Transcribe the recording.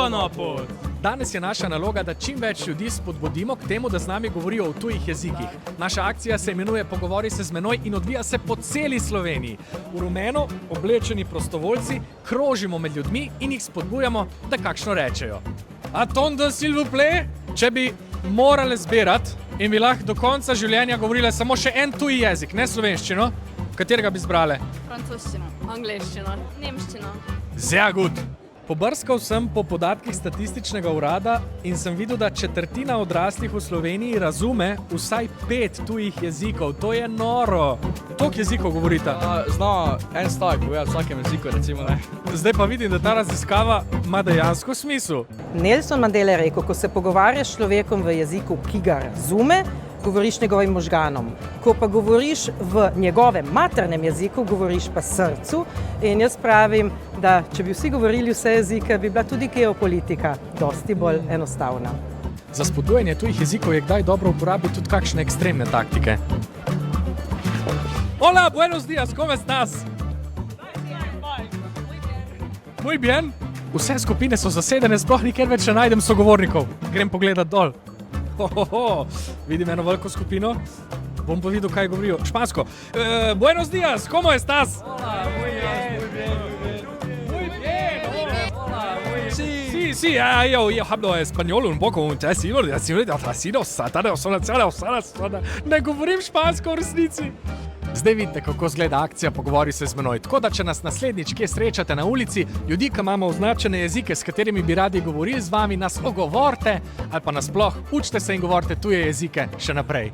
Solo pot. Danes je naša naloga, da čim več ljudi spodbudimo k temu, da z nami govorijo v tujih jezikih. Naša akcija se imenuje Pogovori se z menoj in odvija se po celi Sloveniji. V rumeno oblečeni prostovoljci krožimo med ljudmi in jih spodbujamo, da kakšno rečejo. Attendez, s'il vous plaît, če bi morali zbirati in bi lahko do konca življenja govorile samo še en tuji jezik, ne slovenščino, katerega bi zbrale? Francoščino, angleščino, nemščino. Sehr gut. Pobrskal sem po podatkih statističnega urada in sem videl, da četrtina odraslih v Sloveniji razume vsaj 5 tujih jezikov. To je noro. Koliko jezikov govorite? Zna en stavek povedati v vsakem jeziku, recimo, ne. Zdaj pa vidim, da ta raziskava ima dejansko smisel. Nelson Mandela je rekel, ko se pogovarjaš s človekom v jeziku, ki ga razume, govoriš njegovim možganom. Ko pa govoriš v njegovem maternem jeziku, govoriš pa srcu. In jaz pravim, da če bi vsi govorili vse jezike, bi bila tudi geopolitika dosti bolj enostavna. Za spodbujanje tujih jezikov je kdaj dobro uporabiti tudi kakšne ekstremne taktike. Hola, buenos días, ¿cómo estás? Muy bien. Vse skupine so zasedene, sploh nikjer več ne najdem sogovornikov. Grem pogledat dol. Vidim eno veliko skupino. Bom pa videl, kaj govorijo. Špansko. Buenos días, ¿cómo estás? Hola, muy bien. Sí, yo hablo español un poco, ne govorim špansko v resnici. Zdaj vidite, kako izgleda akcija Pogovori se z menoj. Tako da, če nas naslednjič kje srečate na ulici, ljudi, ki imamo označene jezike, s katerimi bi radi govorili z vami, nas ogovorite ali pa nasploh učite se in govorite tuje jezike še naprej.